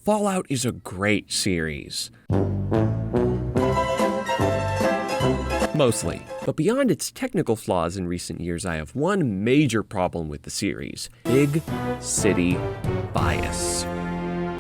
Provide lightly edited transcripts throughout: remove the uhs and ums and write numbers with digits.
Fallout is a great series. Mostly. But beyond its technical flaws in recent years, I have one major problem with the series: big city bias.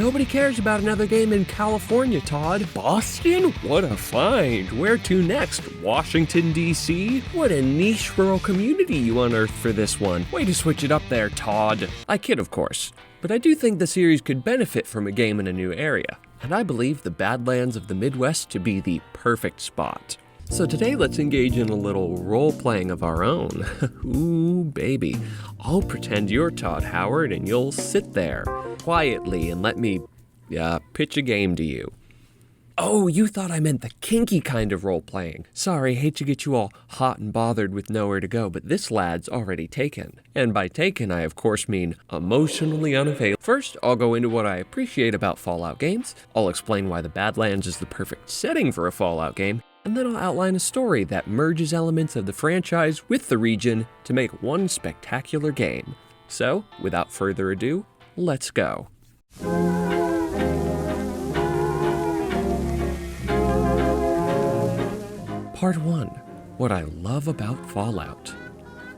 Nobody cares about another game in California, Todd. Boston? What a find. Where to next? Washington, D.C.? What a niche rural community you unearthed for this one. Way to switch it up there, Todd. I kid, of course. But I do think the series could benefit from a game in a new area. And I believe the Badlands of the Midwest to be the perfect spot. So today, let's engage in a little role-playing of our own. Ooh, baby. I'll pretend you're Todd Howard and you'll sit there quietly and let me pitch a game to you. Oh, you thought I meant the kinky kind of role-playing. Sorry, hate to get you all hot and bothered with nowhere to go, but this lad's already taken. And by taken, I of course mean emotionally unavailable. First, I'll go into what I appreciate about Fallout games. I'll explain why the Badlands is the perfect setting for a Fallout game. And then I'll outline a story that merges elements of the franchise with the region to make one spectacular game. So, without further ado, let's go. Part 1. What I love about Fallout.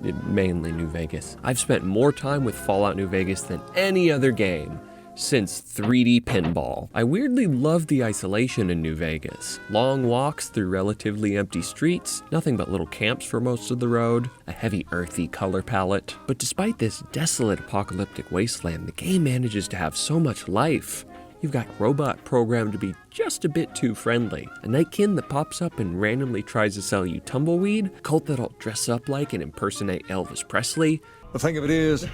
Mainly New Vegas. I've spent more time with Fallout New Vegas than any other game since 3D Pinball. I weirdly love the isolation in New Vegas. Long walks through relatively empty streets, nothing but little camps for most of the road, a heavy earthy color palette. But despite this desolate apocalyptic wasteland, the game manages to have so much life. You've got robot programmed to be just a bit too friendly, a nightkin that pops up and randomly tries to sell you tumbleweed, a cult that'll dress up like and impersonate Elvis Presley. The thing of it is,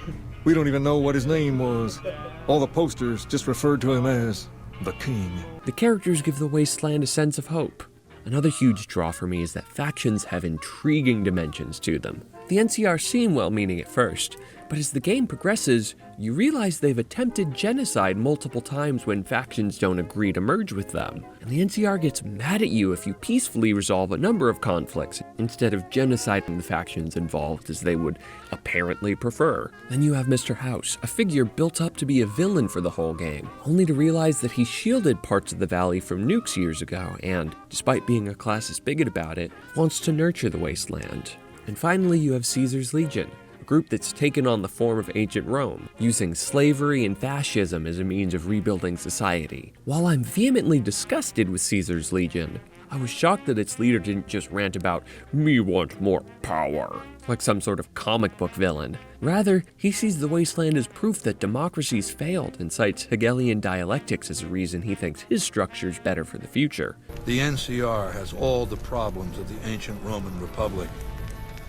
we don't even know what his name was. All the posters just referred to him as the King. The characters give the wasteland a sense of hope. Another huge draw for me is that factions have intriguing dimensions to them. The NCR seem well-meaning at first, but as the game progresses, you realize they've attempted genocide multiple times when factions don't agree to merge with them. And the NCR gets mad at you if you peacefully resolve a number of conflicts, instead of genociding the factions involved as they would apparently prefer. Then you have Mr. House, a figure built up to be a villain for the whole game, only to realize that he shielded parts of the valley from nukes years ago, and, despite being a classist bigot about it, wants to nurture the wasteland. And finally, you have Caesar's Legion, a group that's taken on the form of ancient Rome, using slavery and fascism as a means of rebuilding society. While I'm vehemently disgusted with Caesar's Legion, I was shocked that its leader didn't just rant about, "Me want more power," like some sort of comic book villain. Rather, he sees the wasteland as proof that democracy's failed and cites Hegelian dialectics as a reason he thinks his structure's better for the future. The NCR has all the problems of the ancient Roman Republic.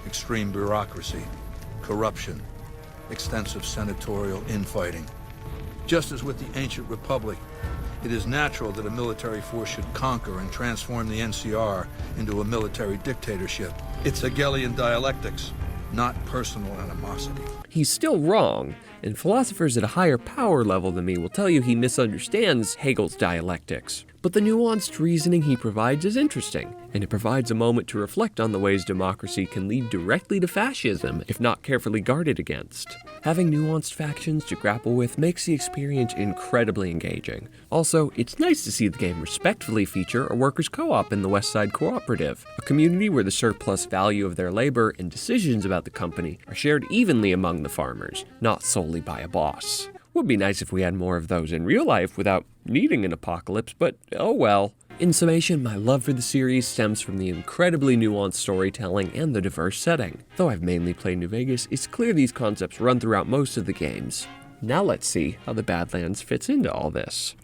Extreme bureaucracy, corruption, extensive senatorial infighting. Just as with the ancient republic, it is natural that a military force should conquer and transform the NCR into a military dictatorship. It's Hegelian dialectics, not personal animosity. He's still wrong, and philosophers at a higher power level than me will tell you he misunderstands Hegel's dialectics. But the nuanced reasoning he provides is interesting, and it provides a moment to reflect on the ways democracy can lead directly to fascism if not carefully guarded against. Having nuanced factions to grapple with makes the experience incredibly engaging. Also, it's nice to see the game respectfully feature a workers' co-op in the West Side Cooperative, a community where the surplus value of their labor and decisions about the company are shared evenly among the farmers, not solely by a boss. Would be nice if we had more of those in real life without needing an apocalypse, but oh well. In summation, my love for the series stems from the incredibly nuanced storytelling and the diverse setting. Though I've mainly played New Vegas, it's clear these concepts run throughout most of the games. Now let's see how the Badlands fits into all this.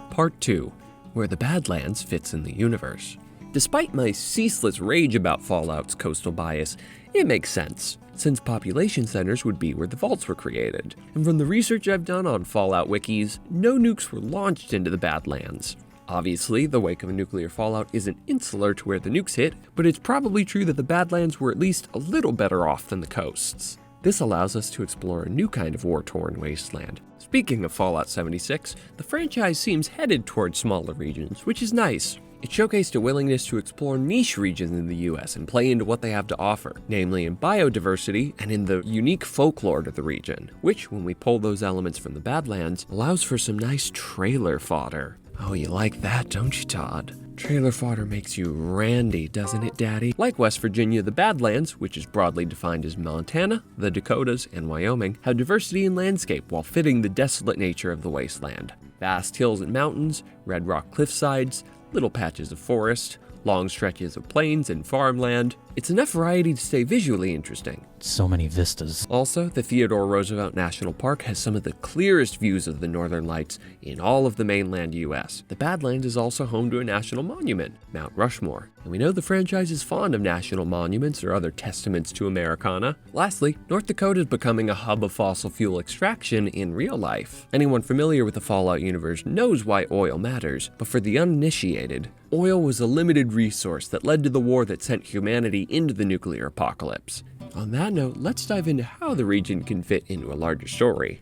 Part 2. Where the Badlands fits in the universe. Despite my ceaseless rage about Fallout's coastal bias, it makes sense, since population centers would be where the vaults were created. And from the research I've done on Fallout wikis, no nukes were launched into the Badlands. Obviously, the wake of a nuclear fallout isn't insular to where the nukes hit, but it's probably true that the Badlands were at least a little better off than the coasts. This allows us to explore a new kind of war-torn wasteland. Speaking of Fallout 76, the franchise seems headed towards smaller regions, which is nice. It showcased a willingness to explore niche regions in the US and play into what they have to offer, namely in biodiversity and in the unique folklore of the region, which, when we pull those elements from the Badlands, allows for some nice trailer fodder. Oh, you like that, don't you, Todd? Trailer fodder makes you randy, doesn't it, Daddy? Like West Virginia, the Badlands, which is broadly defined as Montana, the Dakotas, and Wyoming, have diversity in landscape while fitting the desolate nature of the wasteland. Vast hills and mountains, red rock cliffsides, little patches of forest, long stretches of plains and farmland. It's enough variety to stay visually interesting. So many vistas. Also, the Theodore Roosevelt National Park has some of the clearest views of the Northern Lights in all of the mainland US. The Badlands is also home to a national monument, Mount Rushmore. And we know the franchise is fond of national monuments or other testaments to Americana. Lastly, North Dakota is becoming a hub of fossil fuel extraction in real life. Anyone familiar with the Fallout universe knows why oil matters, but for the uninitiated, oil was a limited resource that led to the war that sent humanity into the nuclear apocalypse. On that note, let's dive into how the region can fit into a larger story.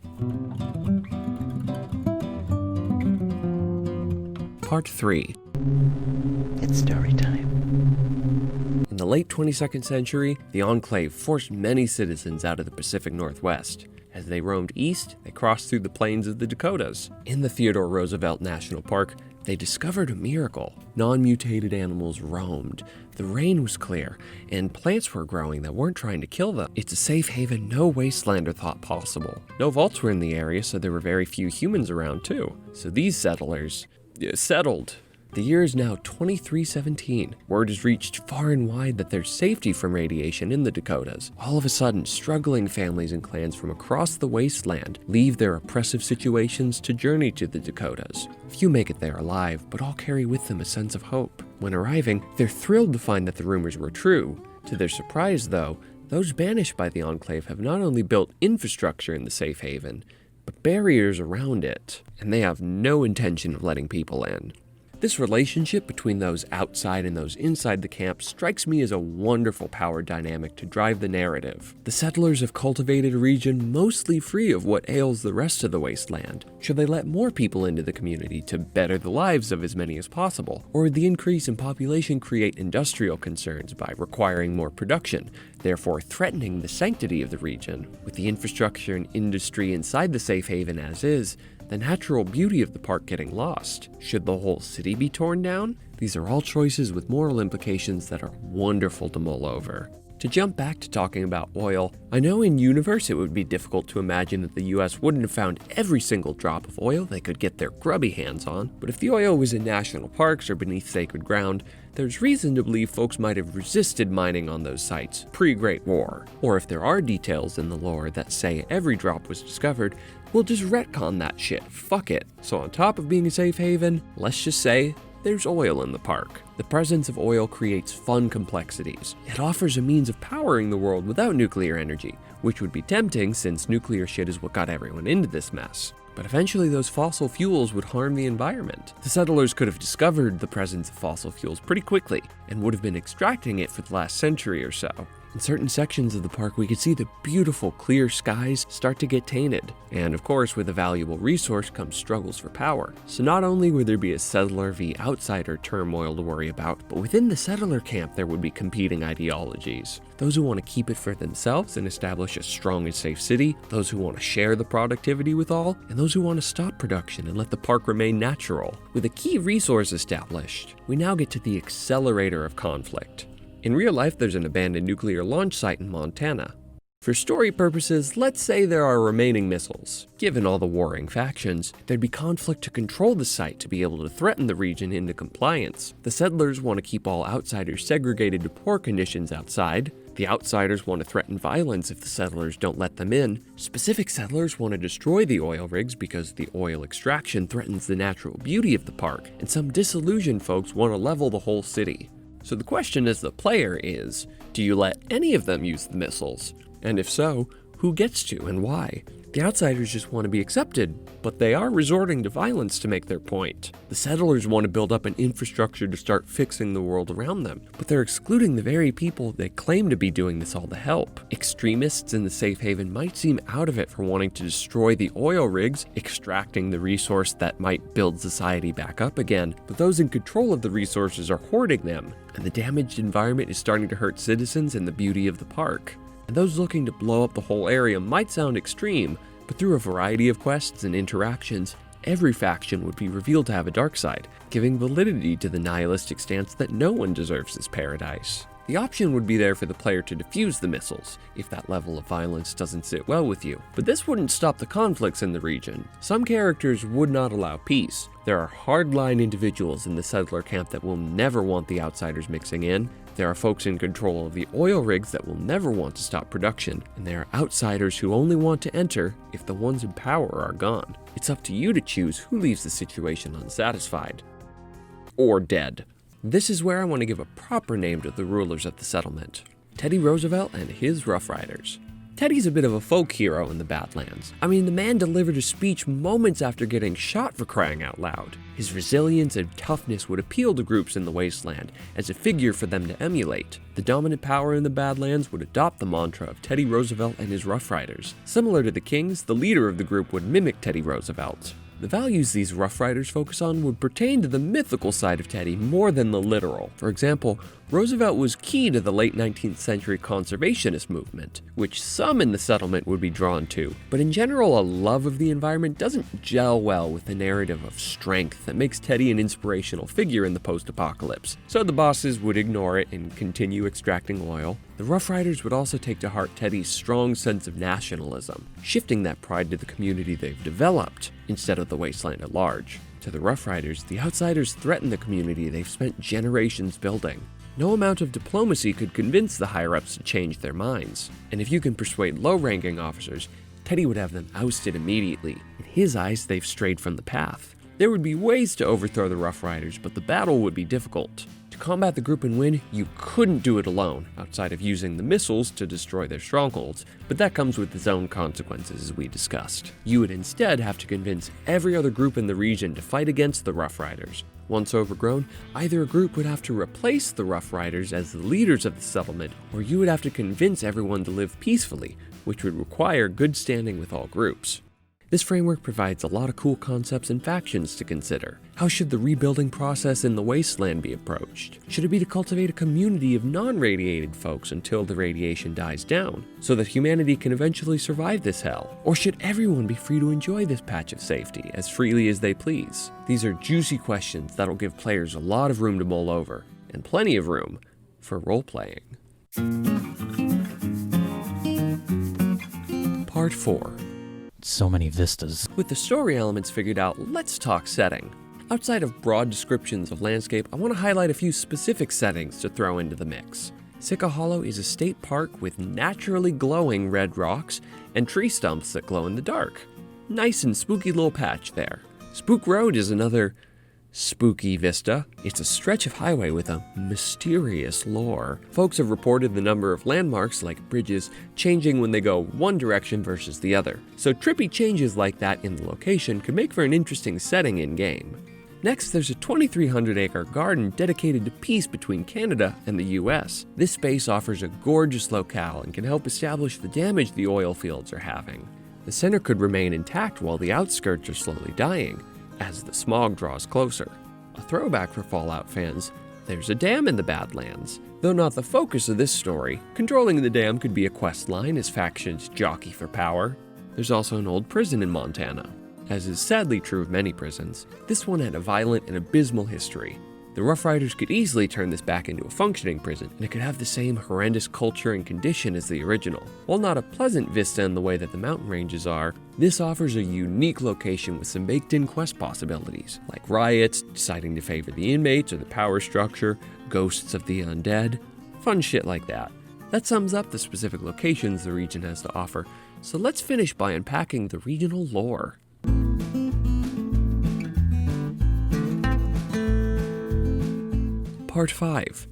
Part 3. It's story time. In the late 22nd century, the Enclave forced many citizens out of the Pacific Northwest. As they roamed east, they crossed through the plains of the Dakotas. In the Theodore Roosevelt National Park, they discovered a miracle. Non-mutated animals roamed, the rain was clear, and plants were growing that weren't trying to kill them. It's a safe haven no wastelander thought possible. No vaults were in the area, so there were very few humans around too. So these settlers settled. The year is now 2317. Word has reached far and wide that there's safety from radiation in the Dakotas. All of a sudden, struggling families and clans from across the wasteland leave their oppressive situations to journey to the Dakotas. Few make it there alive, but all carry with them a sense of hope. When arriving, they're thrilled to find that the rumors were true. To their surprise, though, those banished by the Enclave have not only built infrastructure in the safe haven, but barriers around it, and they have no intention of letting people in. This relationship between those outside and those inside the camp strikes me as a wonderful power dynamic to drive the narrative. The settlers have cultivated a region mostly free of what ails the rest of the wasteland. Should they let more people into the community to better the lives of as many as possible? Or would the increase in population create industrial concerns by requiring more production, therefore threatening the sanctity of the region? With the infrastructure and industry inside the safe haven as is, the natural beauty of the park getting lost. Should the whole city be torn down? These are all choices with moral implications that are wonderful to mull over. To jump back to talking about oil, I know in universe it would be difficult to imagine that the US wouldn't have found every single drop of oil they could get their grubby hands on, but if the oil was in national parks or beneath sacred ground, there's reason to believe folks might have resisted mining on those sites pre-Great War. Or if there are details in the lore that say every drop was discovered, we'll just retcon that shit, fuck it. So on top of being a safe haven, let's just say there's oil in the park. The presence of oil creates fun complexities. It offers a means of powering the world without nuclear energy, which would be tempting since nuclear shit is what got everyone into this mess. But eventually those fossil fuels would harm the environment. The settlers could have discovered the presence of fossil fuels pretty quickly and would have been extracting it for the last century or so. In certain sections of the park, we could see the beautiful clear skies start to get tainted. And of course, with a valuable resource comes struggles for power. So not only would there be a settler v outsider turmoil to worry about, but within the settler camp there would be competing ideologies. Those who want to keep it for themselves and establish a strong and safe city, those who want to share the productivity with all, and those who want to stop production and let the park remain natural. With a key resource established, we now get to the accelerator of conflict. In real life, there's an abandoned nuclear launch site in Montana. For story purposes, let's say there are remaining missiles. Given all the warring factions, there'd be conflict to control the site to be able to threaten the region into compliance. The settlers want to keep all outsiders segregated to poor conditions outside. The outsiders want to threaten violence if the settlers don't let them in. Specific settlers want to destroy the oil rigs because the oil extraction threatens the natural beauty of the park, and some disillusioned folks want to level the whole city. So the question as the player is, do you let any of them use the missiles? And if so, Who gets to and why? The outsiders just want to be accepted, but they are resorting to violence to make their point. The settlers want to build up an infrastructure to start fixing the world around them, but they're excluding the very people they claim to be doing this all to help. Extremists in the safe haven might seem out of it for wanting to destroy the oil rigs, extracting the resource that might build society back up again, but those in control of the resources are hoarding them, and the damaged environment is starting to hurt citizens and the beauty of the park. And those looking to blow up the whole area might sound extreme, but through a variety of quests and interactions, every faction would be revealed to have a dark side, giving validity to the nihilistic stance that no one deserves this paradise. The option would be there for the player to defuse the missiles, if that level of violence doesn't sit well with you. But this wouldn't stop the conflicts in the region. Some characters would not allow peace. There are hardline individuals in the settler camp that will never want the outsiders mixing in. There are folks in control of the oil rigs that will never want to stop production, and there are outsiders who only want to enter if the ones in power are gone. It's up to you to choose who leaves the situation unsatisfied. Or dead. This is where I want to give a proper name to the rulers of the settlement. Teddy Roosevelt and his Rough Riders. Teddy's a bit of a folk hero in the Badlands. I mean, the man delivered a speech moments after getting shot, for crying out loud. His resilience and toughness would appeal to groups in the wasteland as a figure for them to emulate. The dominant power in the Badlands would adopt the mantra of Teddy Roosevelt and his Rough Riders. Similar to the Kings, the leader of the group would mimic Teddy Roosevelt. The values these Rough Riders focus on would pertain to the mythical side of Teddy more than the literal. For example, Roosevelt was key to the late 19th century conservationist movement, which some in the settlement would be drawn to. But in general, a love of the environment doesn't gel well with the narrative of strength that makes Teddy an inspirational figure in the post-apocalypse. So the bosses would ignore it and continue extracting oil. The Rough Riders would also take to heart Teddy's strong sense of nationalism, shifting that pride to the community they've developed, instead of the wasteland at large. To the Rough Riders, the outsiders threaten the community they've spent generations building. No amount of diplomacy could convince the higher-ups to change their minds. And if you can persuade low-ranking officers, Teddy would have them ousted immediately. In his eyes, they've strayed from the path. There would be ways to overthrow the Rough Riders, but the battle would be difficult. To combat the group and win, you couldn't do it alone, outside of using the missiles to destroy their strongholds, but that comes with its own consequences as we discussed. You would instead have to convince every other group in the region to fight against the Rough Riders. Once overgrown, either a group would have to replace the Rough Riders as the leaders of the settlement, or you would have to convince everyone to live peacefully, which would require good standing with all groups. This framework provides a lot of cool concepts and factions to consider. How should the rebuilding process in the wasteland be approached? Should it be to cultivate a community of non-radiated folks until the radiation dies down, so that humanity can eventually survive this hell? Or should everyone be free to enjoy this patch of safety as freely as they please? These are juicy questions that'll give players a lot of room to mull over, and plenty of room for role-playing. Part 4. So many vistas. With the story elements figured out, let's talk setting. Outside of broad descriptions of landscape, I want to highlight a few specific settings to throw into the mix. Sitka Hollow is a state park with naturally glowing red rocks and tree stumps that glow in the dark. Nice and spooky little patch there. Spook Road is another spooky vista. It's a stretch of highway with a mysterious lore. Folks have reported the number of landmarks, like bridges, changing when they go one direction versus the other. So trippy changes like that in the location could make for an interesting setting in-game. Next, there's a 2,300-acre garden dedicated to peace between Canada and the US. This space offers a gorgeous locale and can help establish the damage the oil fields are having. The center could remain intact while the outskirts are slowly dying, as the smog draws closer. A throwback for Fallout fans, there's a dam in the Badlands. Though not the focus of this story, controlling the dam could be a quest line as factions jockey for power. There's also an old prison in Montana. As is sadly true of many prisons, this one had a violent and abysmal history. The Rough Riders could easily turn this back into a functioning prison, and it could have the same horrendous culture and condition as the original. While not a pleasant vista in the way that the mountain ranges are, this offers a unique location with some baked-in quest possibilities, like riots, deciding to favor the inmates or the power structure, ghosts of the undead, fun shit like that. That sums up the specific locations the region has to offer, so let's finish by unpacking the regional lore. Part 5.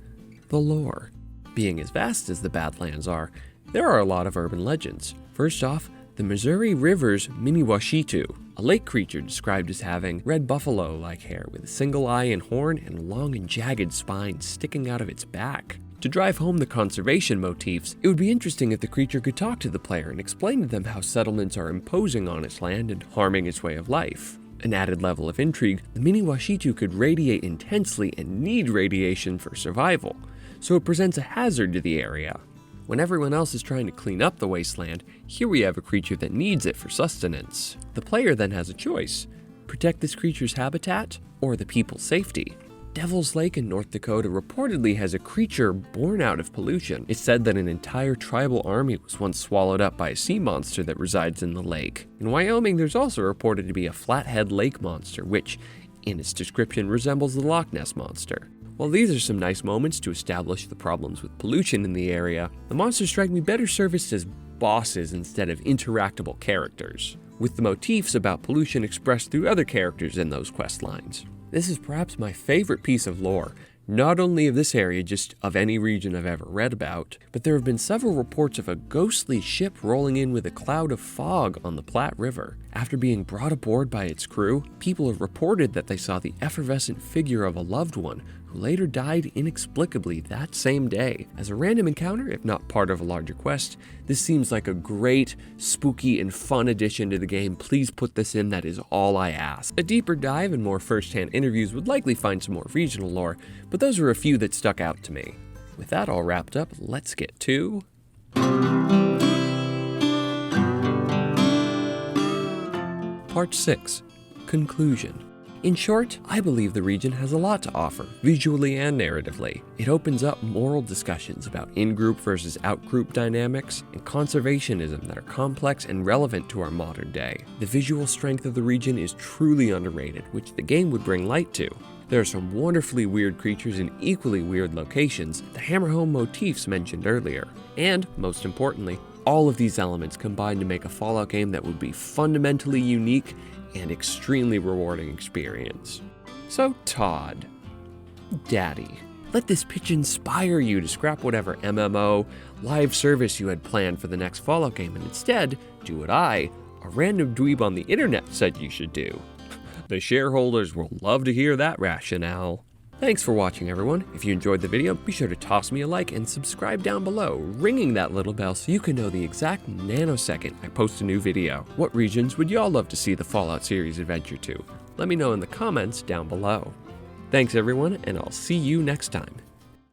The lore. Being as vast as the Badlands are, There are a lot of urban legends. First off, the Missouri River's Many Vistas, a lake creature described as having red buffalo-like hair with a single eye and horn and a long and jagged spine sticking out of its back. To drive home the conservation motifs, it would be interesting if the creature could talk to the player and explain to them how settlements are imposing on its land and harming its way of life. An added level of intrigue, the Many Vistas could radiate intensely and need radiation for survival, so it presents a hazard to the area. When everyone else is trying to clean up the wasteland, here we have a creature that needs it for sustenance. The player then has a choice: protect this creature's habitat or the people's safety. Devil's Lake in North Dakota reportedly has a creature born out of pollution. It's said that an entire tribal army was once swallowed up by a sea monster that resides in the lake. In Wyoming, there's also reported to be a flathead lake monster, which, in its description, resembles the Loch Ness monster. While these are some nice moments to establish the problems with pollution in the area, the monsters strike me better serviced as bosses instead of interactable characters, with the motifs about pollution expressed through other characters in those quest lines. This is perhaps my favorite piece of lore, not only of this area, just of any region I've ever read about, but there have been several reports of a ghostly ship rolling in with a cloud of fog on the Platte River. After being brought aboard by its crew, people have reported that they saw the effervescent figure of a loved one who later died inexplicably that same day. As a random encounter, if not part of a larger quest, this seems like a great, spooky, and fun addition to the game. Please put this in, that is all I ask. A deeper dive and more first-hand interviews would likely find some more regional lore, but those are a few that stuck out to me. With that all wrapped up, let's get to Part 6, Conclusion. In short, I believe the region has a lot to offer, visually and narratively. It opens up moral discussions about in-group versus out-group dynamics and conservationism that are complex and relevant to our modern day. The visual strength of the region is truly underrated, which the game would bring light to. There are some wonderfully weird creatures in equally weird locations, the hammer home motifs mentioned earlier. And, most importantly, all of these elements combine to make a Fallout game that would be fundamentally unique and extremely rewarding experience. So Todd, Daddy, let this pitch inspire you to scrap whatever MMO, live service you had planned for the next Fallout game and instead do what I, a random dweeb on the internet, said you should do. The shareholders will love to hear that rationale. Thanks for watching, everyone. If you enjoyed the video, be sure to toss me a like and subscribe down below, ringing that little bell so you can know the exact nanosecond I post a new video. What regions would y'all love to see the Fallout series adventure to? Let me know in the comments down below. Thanks, everyone, and I'll see you next time.